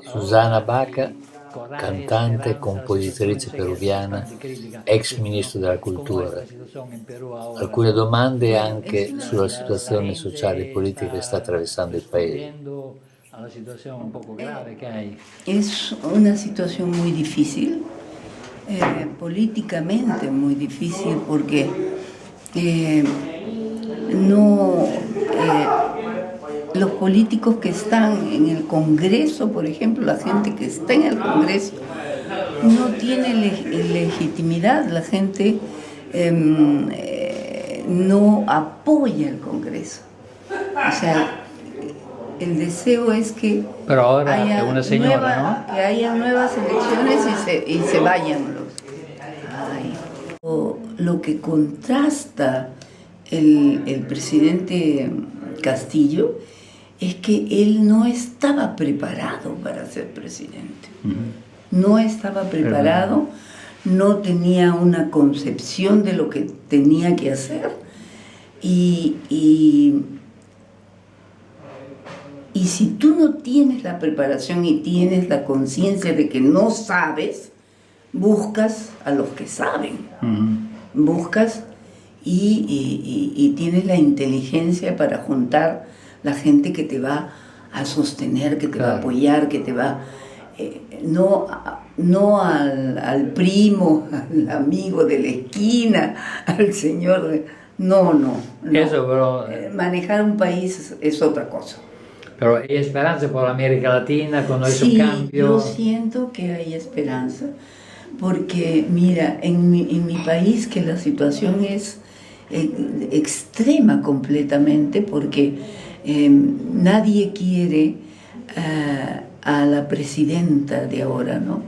Susana Baca, cantante e compositrice peruviana, ex ministro della cultura. Alcune domande anche sulla situazione sociale e politica che sta attraversando il paese. Es una situación muy difícil, políticamente muy difícil, porque los políticos que están en el Congreso, por ejemplo, la gente que está en el Congreso, no tiene legitimidad, la gente no apoya el Congreso. O sea, el deseo es que haya una señora, que haya nuevas elecciones y se vayan los. Lo que contrasta el presidente Castillo es que él no estaba preparado para ser presidente. No estaba preparado, no tenía una concepción de lo que tenía que hacer y si tú no tienes la preparación y tienes la conciencia de que no sabes, buscas a los que saben. Buscas y tienes la inteligencia para juntar la gente que te va a sostener, que te va a apoyar, que te va... no al primo, al amigo de la esquina, al señor... No. Eso, pero... manejar un país es otra cosa. Pero hay esperanza por América Latina con ese cambio. Yo siento que hay esperanza, porque mira, en mi país que la situación es extrema completamente, porque nadie quiere a la presidenta de ahora, ¿no?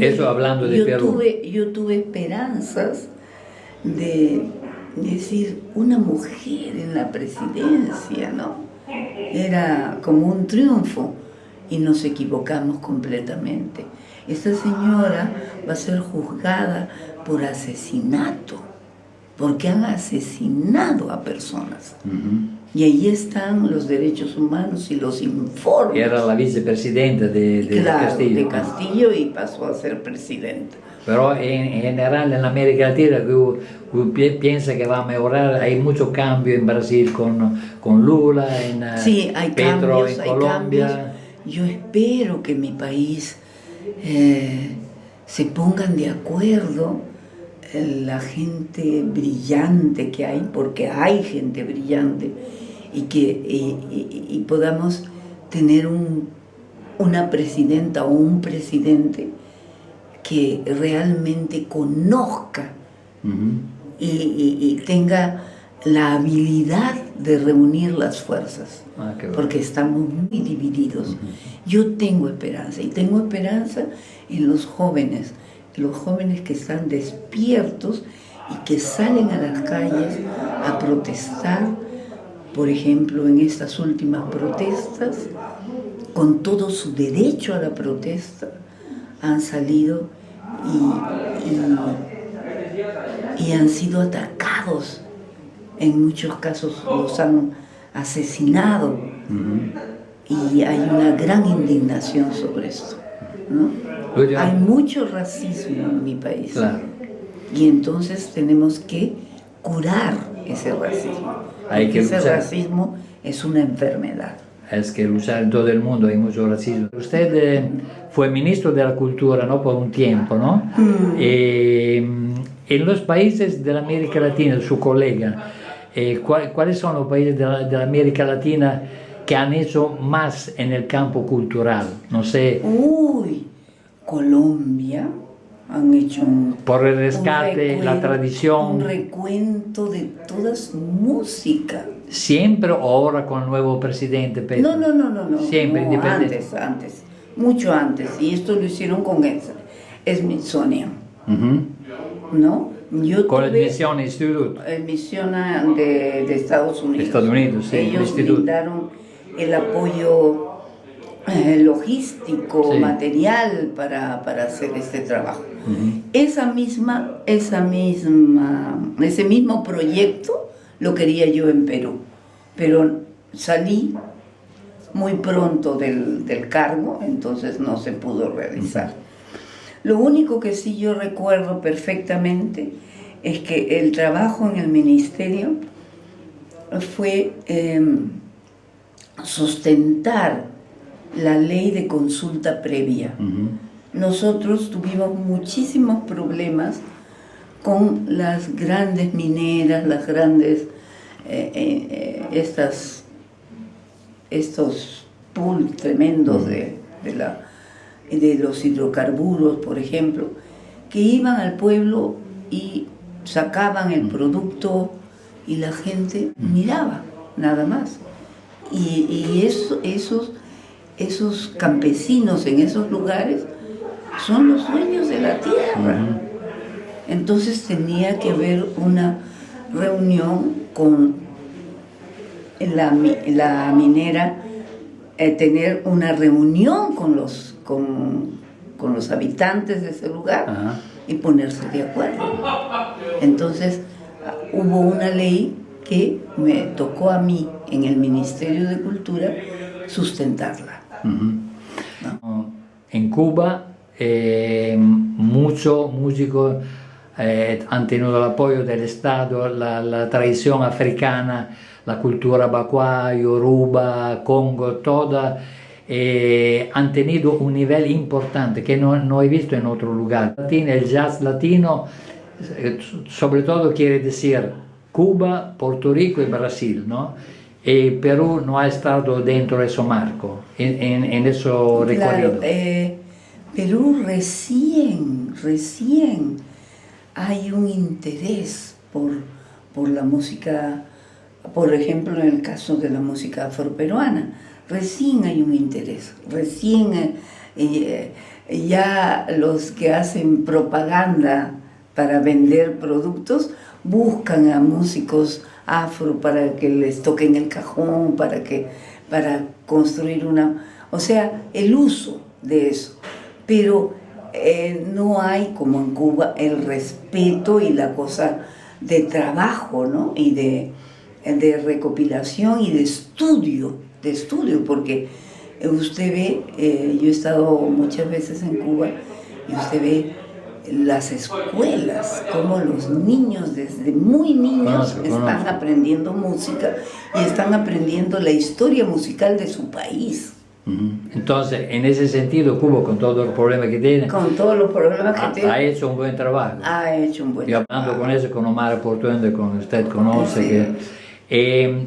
Eso hablando de Perú. Yo tuve esperanzas de decir, una mujer en la presidencia, ¿no? Era como un triunfo y nos equivocamos completamente. Esta señora va a ser juzgada por asesinato, porque han asesinado a personas. Y ahí están los derechos humanos y los informes. Era la vicepresidenta de Castillo. De Castillo, y pasó a ser presidenta. Pero en general en América Latina, piensa que va a mejorar. Hay mucho cambio en Brasil con Lula, en hay Petro, cambios, en Colombia. Cambios. Yo espero que mi país se pongan de acuerdo la gente brillante que hay, porque hay gente brillante, y podamos tener una presidenta o un presidente que realmente conozca y tenga la habilidad de reunir las fuerzas, porque estamos muy divididos. Yo tengo esperanza, y tengo esperanza en los jóvenes que están despiertos y que salen a las calles a protestar. Por ejemplo, en estas últimas protestas, con todo su derecho a la protesta, han salido y han sido atacados. En muchos casos los han asesinado, y hay una gran indignación sobre esto, ¿no? Hay mucho racismo en mi país, y entonces tenemos que curar ese racismo, porque ese racismo es una enfermedad. Es que luchar en todo el mundo, hay mucho racismo. Usted fue ministro de la Cultura, ¿no? Por un tiempo, ¿no? En los países de la América Latina, su colega, ¿cuáles son los países de la América Latina que han hecho más en el campo cultural? No sé. Colombia han hecho por el rescate, la tradición. Un recuento de toda su música. ¿Siempre o ahora con el nuevo presidente Petro? No. Siempre independiente. Antes, mucho antes. Y esto lo hicieron con Smithsonian. ¿No? Con el Mission Institute. El Mission de Estados Unidos. Estados Unidos, sí. Ellos brindaron el apoyo logístico, material para hacer este trabajo. Ese mismo proyecto lo quería yo en Perú, pero salí muy pronto del cargo, entonces no se pudo realizar. Lo único que sí yo recuerdo perfectamente es que el trabajo en el ministerio fue sustentar la ley de consulta previa. Nosotros tuvimos muchísimos problemas con las grandes mineras, las grandes, estos pools tremendos de los hidrocarburos, por ejemplo, que iban al pueblo y sacaban el producto y la gente miraba, nada más. Y esos campesinos en esos lugares son los dueños de la tierra. Entonces tenía que haber una reunión con la minera, tener una reunión con los habitantes de ese lugar y ponerse de acuerdo. Entonces hubo una ley que me tocó a mí en el Ministerio de Cultura sustentarla. ¿No? En Cuba muchos músicos han tenido el apoyo del Estado, la tradición africana, la cultura Bakwa, Yoruba, Congo, toda, han tenido un nivel importante que no he visto en otro lugar. El jazz latino, sobre todo quiere decir Cuba, Puerto Rico y Brasil, ¿no? Y Perú no ha estado dentro de ese marco, en eso recorrido. Claro, Perú recién hay un interés por la música, por ejemplo en el caso de la música afroperuana, recién hay un interés, recién ya los que hacen propaganda para vender productos buscan a músicos afro para que les toquen el cajón, para construir o sea, el uso de eso. Pero no hay, como en Cuba, el respeto y la cosa de trabajo, ¿no? Y de recopilación y de estudio, porque usted ve, yo he estado muchas veces en Cuba y usted ve las escuelas, como los niños desde muy niños están aprendiendo música y están aprendiendo la historia musical de su país. Entonces, en ese sentido, Cuba, con todos los problemas que tiene, ha hecho un buen trabajo. Ha hecho un buen trabajo. Yo hablando con eso, con Omar Portuende, con usted conoce,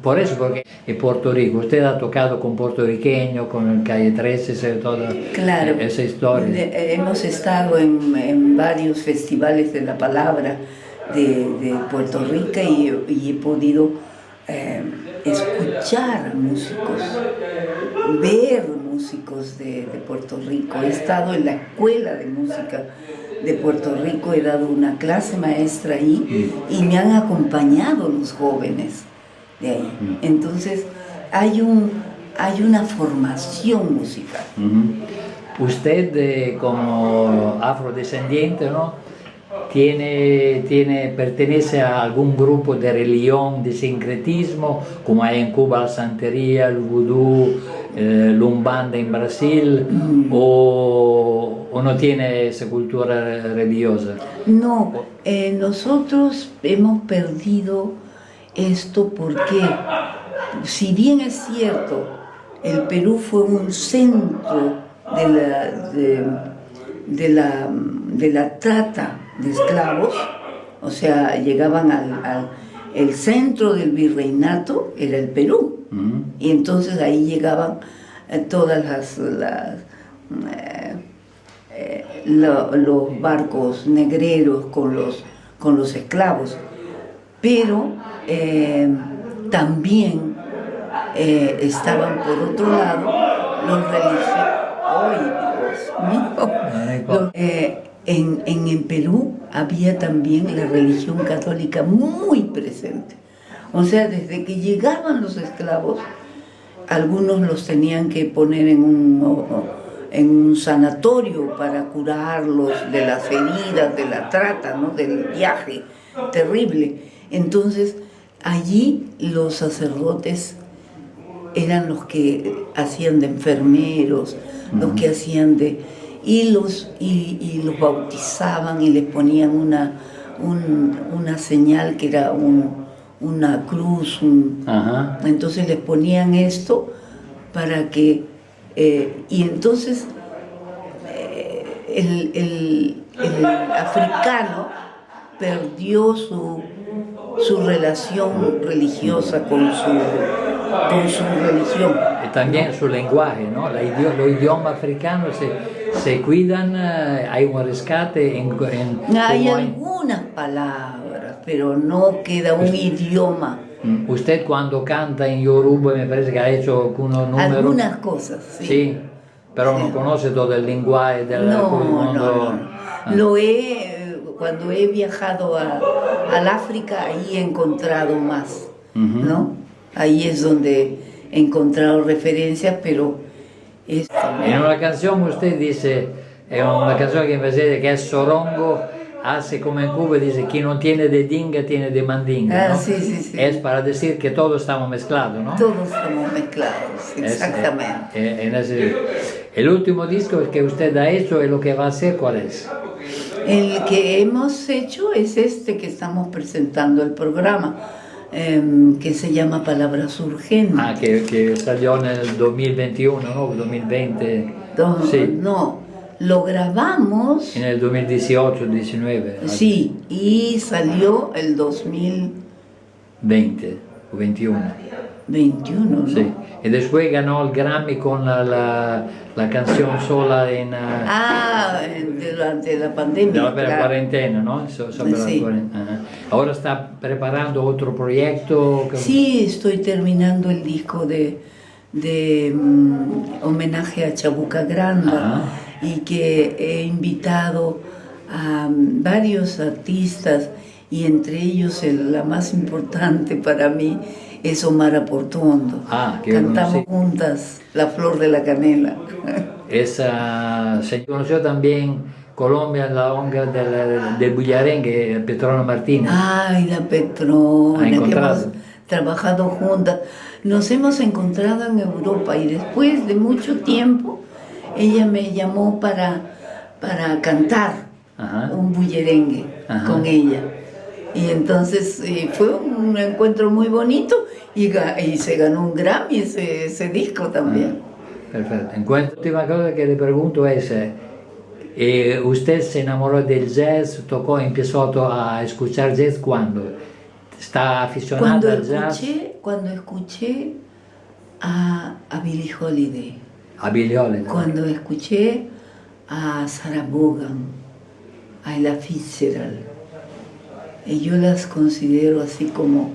por eso, porque en Puerto Rico, usted ha tocado con puertorriqueños, con el Calle 13, toda esa historia. Hemos estado en varios festivales de la palabra de Puerto Rico y he podido escuchar músicos, ver músicos de Puerto Rico. He estado en la escuela de música de Puerto Rico, he dado una clase maestra ahí y me han acompañado los jóvenes de ahí. Entonces hay una formación musical. Usted como afrodescendiente, ¿no? Pertenece a algún grupo de religión, de sincretismo, como hay en Cuba la santería, el vudú, la umbanda en Brasil, o no tiene esa cultura religiosa? No, nosotros hemos perdido esto porque, si bien es cierto, el Perú fue un centro de la trata de esclavos, o sea, llegaban el centro del virreinato era el Perú, y entonces ahí llegaban todas los barcos negreros con los esclavos, pero también estaban por otro lado los religiosos. ¡Ay, Dios mío! En Perú había también la religión católica muy presente. O sea, desde que llegaban los esclavos, algunos los tenían que poner en un sanatorio para curarlos de las heridas, de la trata, ¿no? Del viaje terrible. Entonces, allí los sacerdotes eran los que hacían de enfermeros, los que hacían de... y los bautizaban y les ponían una señal que era una cruz, entonces les ponían esto para que... y entonces el africano perdió su relación religiosa con su religión. Y también su lenguaje, ¿no? Los idiomas africanos se cuidan, hay un rescate hay algunas palabras, pero no queda un idioma. Usted cuando canta en Yoruba me parece que ha hecho unos números. Algunas cosas, sí. Sí, pero sí. No conoce todo el lenguaje del mundo. No. Cuando he viajado al África, ahí he encontrado más, ¿no? Ahí es donde he encontrado referencias, pero... En una canción usted dice, es una canción que me dice que es sorongo, hace como en Cuba, dice, quien no tiene de dinga, tiene de mandinga, ¿no? Sí. Es para decir que todos estamos mezclados, ¿no? Todos estamos mezclados, exactamente. El último disco que usted ha hecho y lo que va a hacer, ¿cuál es? El que hemos hecho es este que estamos presentando el programa, que se llama Palabras Urgentes. Que salió en el 2021, ¿no? 2020. Sí. No, lo grabamos... En el 2018, 19. Sí, y salió el 2020 o 21. 21, ¿no? Sí. Y después ganó el Grammy con la canción sola en... durante la pandemia. La cuarentena, ¿no? Sí. Ahora está preparando otro proyecto. Sí, estoy terminando el disco de homenaje a Chabuca Granda y que he invitado a varios artistas y entre ellos la más importante para mí es Omar Portuondo. Cantamos juntas La Flor de la Canela. Se conoció también Colombia, la onda del bullarengue, Petrona Martínez. Ay, la Petrona, que hemos trabajado juntas. Nos hemos encontrado en Europa y después de mucho tiempo ella me llamó para cantar un bullerengue con ella. Y entonces fue un encuentro muy bonito y se ganó un Grammy ese disco también. Perfecto. La última cosa que le pregunto es, ¿usted se enamoró del jazz, empezó a escuchar jazz cuándo? ¿Está aficionada al jazz? Cuando escuché a Billie Holiday. A Billie Holiday. Cuando escuché a Sarah Vaughan, a Ella Fitzgerald. Y yo las considero así como,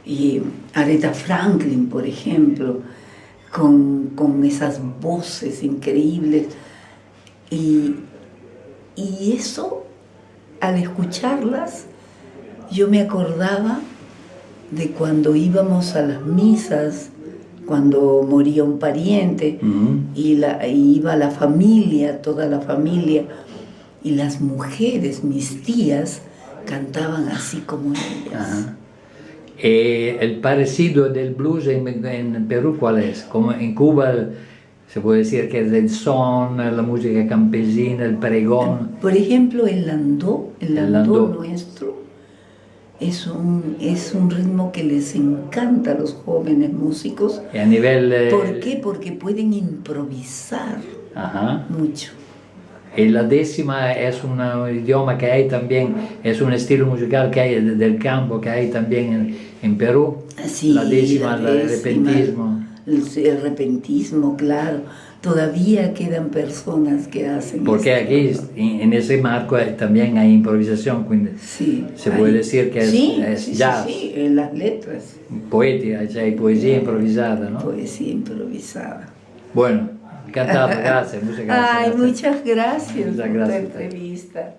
y Aretha Franklin, por ejemplo, con esas voces increíbles. Y eso, al escucharlas, yo me acordaba de cuando íbamos a las misas, cuando moría un pariente, y iba la familia, toda la familia, y las mujeres, mis tías, cantaban así como ellas. El parecido del blues en Perú, ¿cuál es? Como en Cuba se puede decir que es el son, la música campesina, el pregón. Por ejemplo, el landó nuestro es un ritmo que les encanta a los jóvenes músicos. Y a nivel... ¿Por qué? Porque pueden improvisar mucho. Y la décima es un idioma que hay también, es un estilo musical que hay del campo, que hay también en Perú. Sí, la décima, el repentismo. El repentismo, claro. Todavía quedan personas que hacen porque aquí, en ese marco, también hay improvisación, se puede decir que es jazz. Sí, en las letras. Poética, hay poesía improvisada, ¿no? Poesía improvisada. Bueno, encantado, gracias, muchas gracias. Muchas gracias por la entrevista.